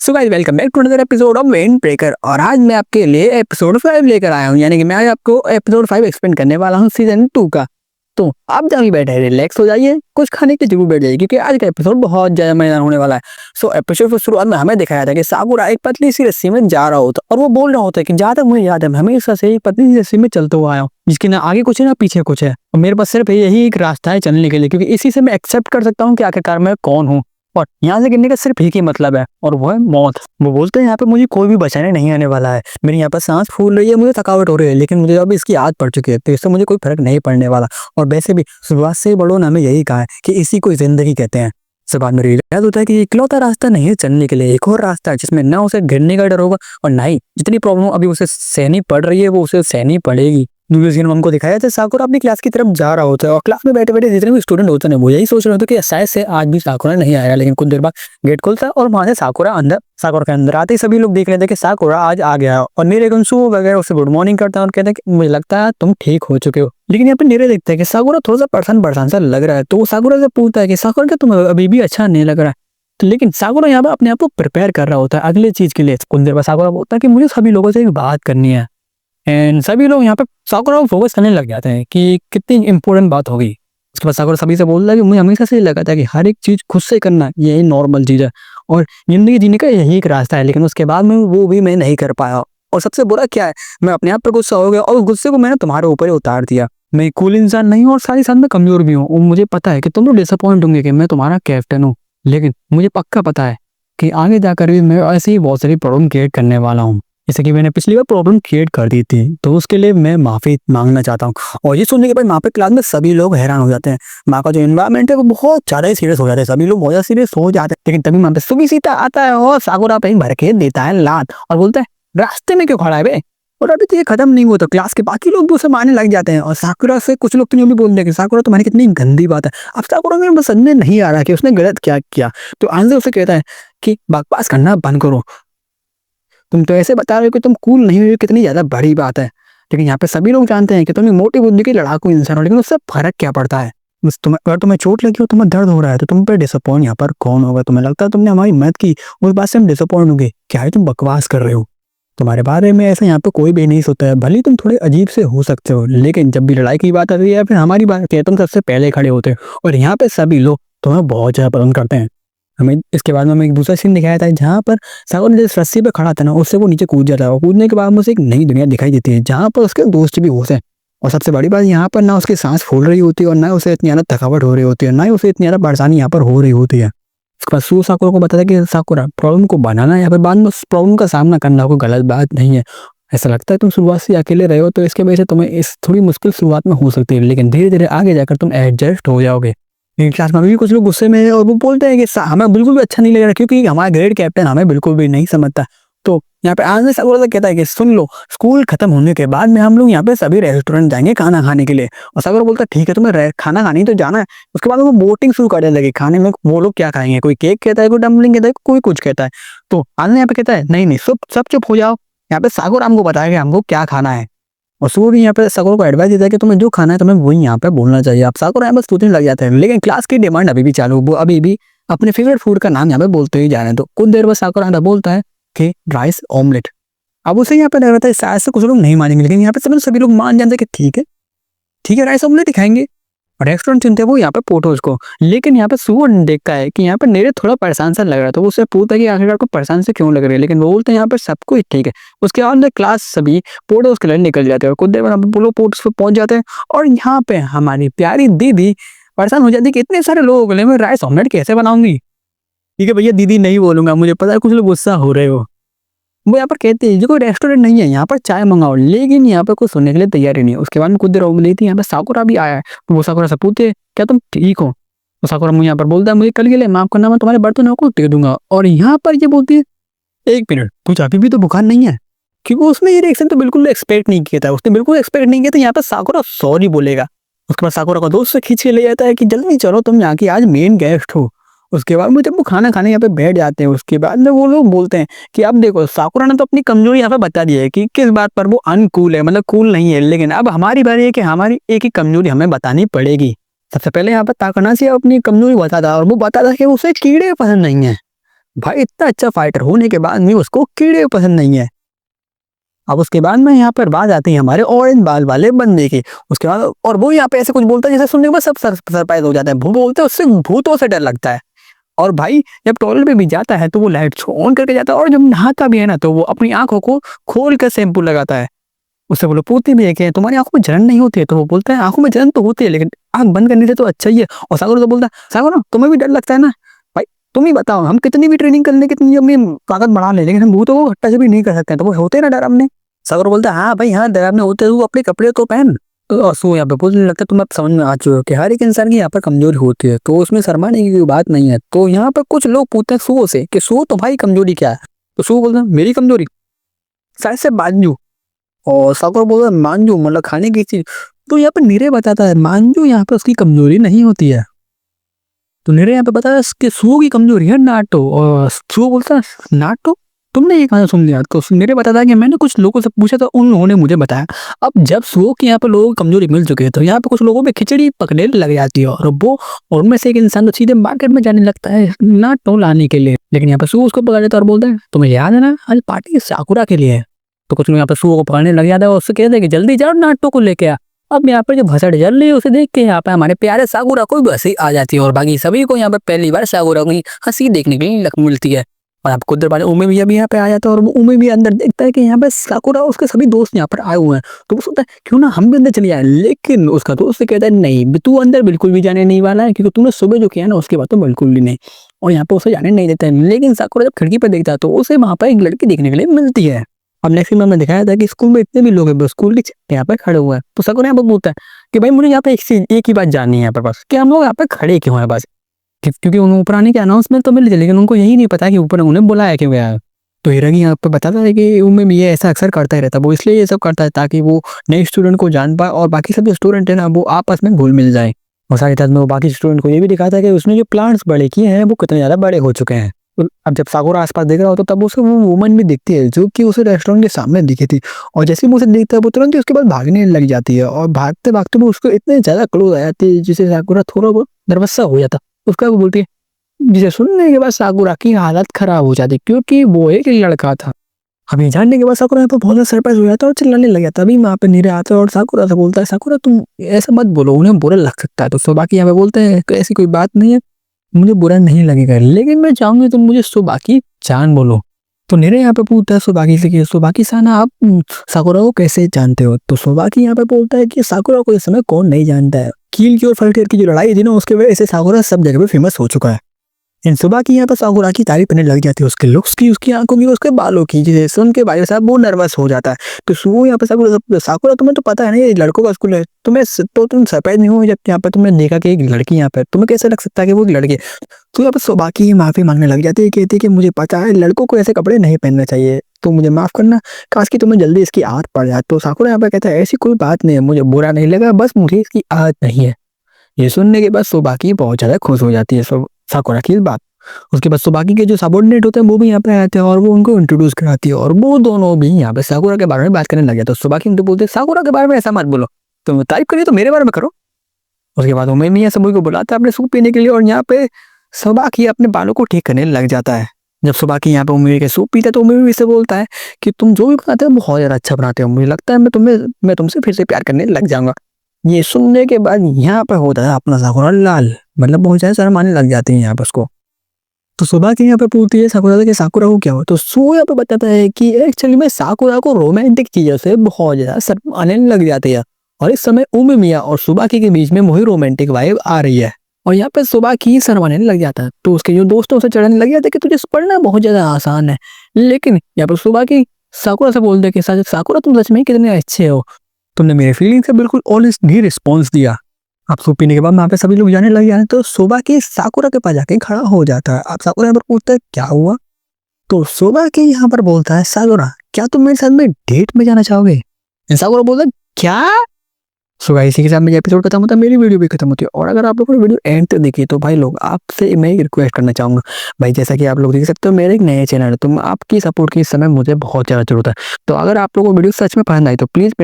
So guys welcome back to another episode of Wind Breaker. और आज मैं आपके लिए एपिसोड 5 लेकर आया हूँ, यानी कि मैं आज आपको एपिसोड 5 एक्सप्लेन करने वाला हूँ सीजन 2 का। तो आप जहाँ भी बैठे रिलैक्स हो जाइए, कुछ खाने के जरूर बैठ जाइए क्योंकि आज का एपिसोड बहुत ज्यादा मजेदार होने वाला है। सो एपिसोड की शुरुआत में हमें दिखाया था कि साकुरा एक पतली सी रस्सी में जा रहा होता और वो बोल रहा होता है कि जहाँ तक मुझे याद है मैं हमेशा से एक पतली सी रस्सी में चलते हुआ आया हूँ, जिसके ना आगे कुछ है ना पीछे कुछ है, और मेरे पास सिर्फ यही एक रास्ता है चलने के लिए, क्योंकि इसी से मैं एक्सेप्ट कर सकता हूँ कि आखिरकार मैं कौन हूँ और यहाँ से गिरने का सिर्फ एक ही मतलब है और वो है मौत। वो बोलते हैं यहाँ पे मुझे कोई भी बचाने नहीं आने वाला है, मेरी यहाँ पर सांस फूल रही है, मुझे थकावट हो रही है, लेकिन मुझे अब इसकी आदत पड़ चुकी है तो इससे मुझे कोई फर्क नहीं पड़ने वाला। और वैसे भी शुरुआत से बड़ों ने हमें यही कहा है कि इसी को जिंदगी कहते हैं। सब बाद में रियलाइज होता है कि इकलौता रास्ता नहीं है चलने के लिए, एक और रास्ता है जिसमें ना उसे गिरने का डर होगा और ना ही जितनी प्रॉब्लम अभी उसे सहनी पड़ रही है वो उसे सहनी पड़ेगी। दूसरे सीन में हमको दिखाया था साकुरा अपनी क्लास की तरफ जा रहा होता है और क्लास में बैठे बैठे जितने भी स्टूडेंट होते हैं वो यही सोच रहे होते कि शायद से आज भी साकुरा नहीं आएगा, लेकिन कुछ देर बाद गेट खुलता है और वहां से साकुरा के अंदर आते ही सभी लोग देख लेते हैं कि साकुरा आज आ गया और नीरेगुंसु वगैरह उसे गुड मॉर्निंग करता है और कहते हैं कि मुझे लगता है तुम ठीक हो चुके हो। लेकिन यहाँ पे नीरे देखते हैं कि साकुरा थोड़ा सा परेशान सा लग रहा है, तो वो साकुरा से पूछता है कि साकुरा क्या तुम अभी भी अच्छा नहीं लग रहा है। तो लेकिन साकुरा यहाँ पर अपने आप को प्रिपेयर कर रहा होता है अगले चीज के लिए। कुछ देर बाद साकुरा बोलता है कि मुझे सभी लोगों से एक बात करनी है, एंड सभी लोग यहाँ पे साकुरा को फोकस करने लग जाते हैं कि कितनी इंपॉर्टेंट बात होगी। उसके बाद साकुरा सभी से बोलता है कि मुझे हमेशा से ये लगा था कि हर एक चीज खुद से करना यही नॉर्मल चीज है और जिंदगी जीने का यही एक रास्ता है, लेकिन उसके बाद में वो भी मैं नहीं कर पाया। और सबसे बुरा क्या है, मैं अपने आप पर गुस्सा हो गया और गुस्से को मैंने तुम्हारे ऊपर ही उतार दिया। मैं कूल इंसान नहीं हूँ और साथ ही साथ मैं कमजोर भी हूँ और मुझे पता है कि तुम लोग डिसअपॉइंट होंगे कि मैं तुम्हारा कैप्टन हूँ, लेकिन मुझे पक्का पता है कि आगे जाकर भी मैं ऐसे ही बहुत सारी प्रॉब्लम क्रिएट करने वाला हूँ, जैसे कि मैंने पिछली बार प्रॉब्लम क्रिएट कर दी थी, तो उसके लिए मैं माफी मांगना चाहता हूँ। और ये सुनने के बाद वहाँ पे क्लास में सभी लोग हैरान हो जाते हैं। वहाँ का जो एनवायरनमेंट है वो बहुत ज्यादा ही सीरियस हो जाता है, सभी लोग बहुत ज्यादा सीरियस हो जाते हैं। लेकिन तभी वहाँ पे सुबीसीता आता है और साकुरा पे भर के देता है लात और बोलता है रास्ते में क्यों खड़ा है बे। और अभी तो ये खत्म नहीं हुआ तो क्लास के बाकी लोग भी उसे मारने लग जाते हैं और साकुरा से कुछ लोग तो भी बोलते हैं कि साकुरा तुम्हारी कितनी गंदी बात है। अब साकुरा में समझ में नहीं आ रहा कि उसने गलत क्या किया, तो आंसर उसे कहता है कि बकवास करना बंद करो, तुम तो ऐसे बता रहे हो कि तुम कूल नहीं हो, कितनी ज्यादा बड़ी बात है। लेकिन यहाँ पे सभी लोग जानते हैं कि तुम मोटी बुद्धि के लड़ाकू इंसान हो, लेकिन उससे फर्क क्या पड़ता है। अगर तुम्हें चोट लगी हो, तुम्हें दर्द हो रहा है तो तुम पे डिसअपॉइंट यहाँ पर कौन होगा। तुम्हें लगता है तुमने हमारी मदद की, उस बात से हम डिसअपॉइंट होंगे, क्या है तुम बकवास कर रहे हो। तुम्हारे बारे में ऐसा यहाँ पे कोई भी नहीं सोचता है, भले तुम थोड़े अजीब से हो सकते हो, लेकिन जब भी लड़ाई की बात आती है फिर हमारी बात आती है तुम सबसे पहले खड़े होते हो और यहाँ पे सभी लोग तुम्हें बहुत ज्यादा पसंद करते हैं। हमें इसके बाद में हमें एक दूसरा सीन दिखाया था जहाँ पर साकुरा जिस रस्सी पे खड़ा था ना उससे वो नीचे कूद जाता है और कूदने के बाद में उसे एक नई दुनिया दिखाई देती है जहाँ पर उसके दोस्त भी होते हैं। और सबसे बड़ी बात यहाँ पर ना उसकी सांस फूल रही होती है और ना उसे इतनी ज्यादा थकावट हो रही होती है, ना ही उसे इतनी ज्यादा परेशानी यहाँ पर हो रही होती है। उसके बाद सू साकुरा को बताता है कि साकुरा प्रॉब्लम को बनाना या फिर बाद में उस प्रॉब्लम का सामना करना कोई गलत बात नहीं है। ऐसा लगता है तुम शुरुआत से अकेले रहे हो तो इसके वजह से तुम्हें इस थोड़ी मुश्किल शुरुआत में हो सकती है, लेकिन धीरे धीरे आगे जाकर तुम एडजस्ट हो जाओगे। क्लास में भी कुछ लोग गुस्से में है और वो बोलते हैं कि हमें बिल्कुल भी अच्छा नहीं लग रहा क्योंकि हमारा ग्रेड कैप्टन हमें बिल्कुल भी नहीं समझता। तो यहाँ पे आज साकुरा कहता है कि सुन लो, स्कूल खत्म होने के बाद में हम लोग यहाँ पे सभी रेस्टोरेंट जाएंगे खाना खाने के लिए। और साकुरा बोलता है ठीक है तुम्हें खाना खाने तो जाना है। उसके बाद वो वोटिंग शुरू करने लगे खाने में वो लोग क्या खाएंगे, कोई केक कहता है, कोई डम्पलिंग कहता है, कोई कुछ कहता है। तो आज यहाँ पे कहता है नहीं नहीं सब चुप हो जाओ, यहाँ पे साकुरा हमको बताएगा हमको क्या खाना है। और सूर्य भी यहाँ पे साकुरा को एडवाइस देता है कि तुम्हें जो खाना है तुम्हें वही यहाँ पे बोलना चाहिए। आप साकुरा यहाँ पे सोचने लग जाते हैं, लेकिन क्लास की डिमांड अभी भी चालू, वो अभी भी अपने फेवरेट फूड का नाम यहाँ पे बोलते ही जा रहे हैं। तो कुछ देर बाद साकुरा यहाँ बोलता है कि राइस ऑमलेट। अब उसे यहाँ पे लग रहा था शायद से कुछ लोग नहीं मानेंगे, लेकिन यहाँ पे सभी लोग मान जाते हैं कि ठीक है राइस ऑमलेट ही खाएंगे। रेस्टोरेंट चुनते हैं वो यहाँ पे पोटोज को, लेकिन यहाँ पे सूअर देखता है कि यहाँ पे नीरे थोड़ा परेशान सा लग रहा है, तो वो उससे पूछता है कि आखिरकार को परेशान से क्यों लग रही है, लेकिन वो बोलते हैं यहाँ पे सब कुछ ठीक है। उसके बाद क्लास सभी पोटोज के लिए निकल जाते हैं और कुछ देर बाद वो पोटोज पे पहुंच जाते हैं और यहाँ पे हमारी प्यारी दीदी परेशान हो जाती है कि इतने सारे लोगों के लिए मैं राइस ऑमलेट कैसे बनाऊंगी। ठीक है भैया दीदी नहीं बोलूंगा, मुझे पता है कुछ लोग गुस्सा हो रहे हो। वो यहाँ पर कहते हैं जो कोई रेस्टोरेंट नहीं है यहाँ पर चाय मंगाओ, लेकिन यहाँ पर कुछ सुनने के लिए तैयार ही नहीं है। उसके बाद में कुछ देर हो गई थी, यहाँ पे साकुरा भी आया है, तो वो साकुरा से पूछते क्या तुम ठीक हो। तो साकुरा मुझे यहाँ पर बोलता है मुझे कल के लिए माफ करना, मैं तुम्हारे बर्तनों को दे दूंगा। और यहाँ पर ये बोलती है एक मिनट कुछ अभी भी तो बुखार नहीं है, क्योंकि उसने ये रिएक्शन तो बिल्कुल एक्सपेक्ट नहीं किया था। उसने बिल्कुल एक्सपेक्ट नहीं किया था यहाँ पर साकुरा सॉरी बोलेगा। उसके बाद साकुरा का दोस्त से खींच के ले जाता है कि जल्दी चलो तुम यहाँ की आज मेन गेस्ट हो। उसके बाद में जब वो खाना खाने यहाँ पे बैठ जाते हैं उसके बाद में वो लोग बोलते हैं कि अब देखो साकुरा ने तो अपनी कमजोरी यहाँ पे बता दी है कि किस बात पर वो अनकूल है, मतलब कूल नहीं है, लेकिन अब हमारी बारी है कि हमारी एक ही कमजोरी हमें बतानी पड़ेगी। सबसे पहले यहाँ पर ताकनाशी अपनी कमजोरी बताता और वो बताता कि उसे कीड़े पसंद नहीं है। भाई इतना अच्छा फाइटर होने के बाद भी उसको कीड़े पसंद नहीं है। अब उसके बाद में यहाँ पर बात आती है हमारे ऑरेंज बाल वाले बंदे की। उसके बाद और वो यहाँ पे ऐसे कुछ बोलता है जैसे सुनने के बाद सब सरप्राइज हो जाता है। वो बोलते हैं उससे भूतों से डर लगता है। और भाई जब टॉयलेट में भी जाता है तो वो लाइट ऑन करके जाता है, और जब नहाता भी है ना तो वो अपनी आंखों को खोल कर शैम्पू लगाता है। उससे बोलो पूछते भी है कि तुम्हारी आंखों में जलन नहीं होती है? तो वो बोलता है आंखों में जलन तो होती है लेकिन आंख बंद करने से तो अच्छा ही है। और सागर तो बोलता है सागर तुम्हें भी डर लगता है ना? भाई तुम ही बताओ, हम कितनी भी ट्रेनिंग करने कितनी अपनी ताकत बढ़ा ले लेकिन हम भूतों को हट्टा से भी नहीं कर सकते हैं, तो वो होते ना डर अपने। सागर बोलता है हाँ भाई हाँ, डर अपने होते, तू अपने कपड़े तो पहन। तो सो यहाँ पे बोलने लगता है तुम अब समझ में आ चुके हो कि हर एक इंसान की यहाँ पर कमजोरी होती है, तो उसमें शर्माने की कोई बात नहीं है। तो यहाँ पर कुछ लोग पूछते हैं सुओ से कि सुओ तो भाई कमजोरी क्या है? तो सुओ बोलता है मेरी कमजोरी शायद से मांजू। और साकुरा बोलता है मांजू मतलब खाने की चीज। तो यहाँ पे नीरे बताता है मांजू यहाँ पे उसकी कमजोरी नहीं होती है। तो नीरे यहाँ पे बताया कि सुओ की कमजोरी है नाटो। और सुओ बोलता है नाटो तुमने ये कहाँ सुन लिया? तो नीरे बताता है कि मैंने कुछ लोगों से पूछा तो उन लोगों ने मुझे बताया। अब जब सुओ के यहाँ पे लोगों को कमजोरी मिल चुकी है तो यहाँ पे कुछ लोगों पे खिचड़ी पकने लग जाती है, और उनमें से एक इंसान तो सीधे मार्केट में जाने लगता है नाटो लाने के लिए। लेकिन यहाँ पे सुओ उसको पकड़ लेता है और बोलता है तुम्हें याद है ना आज पार्टी साकुरा के लिए है। तो कुछ लोग यहाँ पे सुओ को पकड़ने लग जाता है और उससे कहते हैं कि जल्दी जाओ नाटो को लेके आ। अब यहाँ पर जो भसड़ जल रही है उसे देख के यहाँ पे हमारे प्यारे साकुरा को भी हंसी आ जाती है, और बाकी सभी को यहाँ पे पहली बार साकुरा की हंसी देखने के लिए मिलती है। और आपको दरबार उमे भी अभी यहाँ पे आ जाता है, और वो उमे भी अंदर देखता है कि यहाँ पे साकुरा उसके सभी दोस्त यहाँ पर आए हुए हैं। तो वो सोचता है क्यों ना हम भी अंदर चले जाए, लेकिन उसका दोस्त कहता है नहीं तू अंदर बिल्कुल भी जाने नहीं वाला है, क्योंकि तूने सुबह जो किया ना उसके बाद तो बिल्कुल भी नहीं। और यहाँ पे उसे जाने नहीं देता है। लेकिन साकुरा जब खिड़की पर देखता है तो उसे वहां पर एक लड़की देखने के लिए मिलती है। अब नेक्स्ट में हमने दिखाया था कि स्कूल में इतने भी लोग हैं, स्कूल के यहाँ पे खड़े हुए हैं। तो साकुरा यहाँ पर बोलता है कि भाई मुझे यहाँ पे एक ही बात जाननी है यहाँ पर बस, कि हम लोग यहाँ पे खड़े क्यों हैं बस। क्योंकि उन्हें ऊपर आने की अनाउंसमेंट तो मिल थी लेकिन उनको यही नहीं पता कि ऊपर उन्हें बुलाया क्यों गया है। तो हिरगी यहाँ पे बताता है कि उनमें भी ये ऐसा अक्सर करता ही रहता है, वो इसलिए ये सब करता है ताकि वो नए स्टूडेंट को जान पाए और बाकी सब जो स्टूडेंट है ना वो आपस में घुल मिल जाए। और साथ ही साथ में वो बाकी स्टूडेंट को ये भी दिखाता है कि उसने जो प्लांट्स बड़े किए हैं वो कितने ज्यादा बड़े हो चुके हैं। अब जब साकुरा आसपास देख रहा होता तब उसे वो वुमन भी दिखती है जो कि उसे रेस्टोरेंट के सामने दिखी थी। और जैसे ही वो उसे देखता है वो तुरंत ही उसके बाद भागने लग जाती है, और भागते भागते वो उसको इतने ज्यादा क्लोज आ जाती है जिसे साकुरा थोड़ा बहुत नर्वस सा हो जाता। उसका वो बोलती है, जिसे सुनने के बाद साकुरा की हालत खराब हो जाती क्योंकि वो एक लड़का था। अब ये जानने के बाद साकुरा यहाँ पर बहुत ज्यादा सरप्राइज हो जाता है और चिल्लाने लग जाता है। अभी वहाँ पे नीरे आता है और साकुरा से बोलता है साकुरा तुम ऐसा मत बोलो, उन्हें बुरा लग सकता है। तो सोबाकी यहाँ पे बोलते हैं ऐसी कोई बात नहीं है, मुझे बुरा नहीं लगेगा, लेकिन मैं चाहूंगी तुम मुझे सोबाकी चान बोलो। तो नीरे यहाँ पे पूछता है सोबाकी से कि सोबाकी साना आप साकुरा को कैसे जानते हो? तो सोबाकी यहाँ पे बोलता है कि साकुरा को इस समय कौन नहीं जानता है, कील की और फलटेर की जो लड़ाई थी ना उसके वजह से साकुरा सब जगह पे फेमस हो चुका है। इन सुबह की यहाँ पर साकुरा की तारीफ करने लग जाती है, उसके लुक्स की, उसकी आंखों की, उसके बालों की, जिसे सुन के भाई साहब वो नर्वस हो जाता है। तो सुबह यहाँ पर साकुरा तुम्हें तो पता है ना ये लड़कों का स्कूल है, तुम सरप्राइज नहीं हो जब यहाँ पर तुमने देखा कि एक लड़की यहाँ पर, तुम्हें कैसे लग सकता है कि वो एक लड़की है? तो यहाँ पर सुबह की माफी मांगने लग जाती है, कहती है कि मुझे पता है लड़कों को ऐसे कपड़े नहीं पहनना चाहिए, तो मुझे माफ करना, काश की तुम्हें जल्दी इसकी आदत पड़ जाए। तो साकुरा यहाँ पर कहता है ऐसी कोई बात नहीं है, मुझे बुरा नहीं लगा, बस मुझे इसकी आदत नहीं है। ये सुनने के बाद सोबाकी बहुत ज्यादा खुश हो जाती है साकुरा की इस बात। उसके बाद सोबाकी के जो सबॉर्डिनेट होते हैं वो भी यहाँ पे आते हैं और वो उनको इंट्रोड्यूस कराती है, और वो दोनों भी यहाँ पे साकुरा के बारे में बात करने लग जाते हैं। तो सोबाकी उनको बोलते हैं साकुरा के बारे में ऐसा मत बोलो, तुम तारीफ करिए तो मेरे बारे में करो। उसके बाद उमे मियाँ सभी को बुलाता है अपने सूप पीने के लिए, और यहाँ पे सोबाकी अपने बालों को ठीक करने लग जाता है। जब सोबाकी यहाँ पे उमे के सूप पीता है तो उमे भी से बोलता है कि तुम जो भी बनाते हो बहुत ज्यादा अच्छा बनाते हो, मुझे लगता है मैं तुमसे फिर से प्यार करने लग जाऊंगा। ये सुनने के बाद यहाँ पे होता है अपना साकुरा लाल, मतलब बहुत ज्यादा शर्म आने लग जाती है यहाँ पे उसको। तो सुबह के यहाँ पे पूछती है साकुरा से कि साकुरा को क्या हो? तो सो यहाँ पे बताता है कि एक्चुअली में साकुरा को रोमांटिक चीजों से बहुत ज्यादा शर्म आने लग जाती है, और इस समय उमे मिया और सुबाकी के बीच में वही रोमांटिक वाइब आ रही है। और यहाँ पे सुबाकी शर्माने लग जाता है, तो उसके जो दोस्तों से चढ़ने लग जाता है कि तुझे पढ़ना बहुत ज्यादा आसान है। लेकिन यहाँ पर सुबाकी साकुरा से बोलते कि साकुरा तुम सच में कितने अच्छे हो, तुमने मेरे फीलिंग से बिल्कुल ऑनेस्ट नहीं रिस्पॉन्स दिया। अब सूप पीने के बाद वहाँ पे सभी लोग जाने लग जाते हैं, तो सोबाकी साकुरा के पास जाके खड़ा हो जाता है। अब साकुरा यहाँ पर पूछता है क्या हुआ? तो सोबाकी यहाँ पर बोलता है साकुरा क्या तुम मेरे साथ में डेट में जाना चाहोगे? साकुरा बोलता है क्या? सो गाइस इसी के साथ में एपिसोड खत्म होता है, मेरी वीडियो भी खत्म होती है। और अगर आप लोगों ने वीडियो एंड तक देखी तो भाई लोग आपसे मैं एक रिक्वेस्ट करना चाहूंगा भाई, जैसा कि आप लोग देख सकते हो मेरे एक नए चैनल है, तो आपकी सपोर्ट की इस समय मुझे बहुत ज़्यादा जरूरत है। तो अगर आप लोगों को वीडियो सच में पसंद आई तो प्लीज़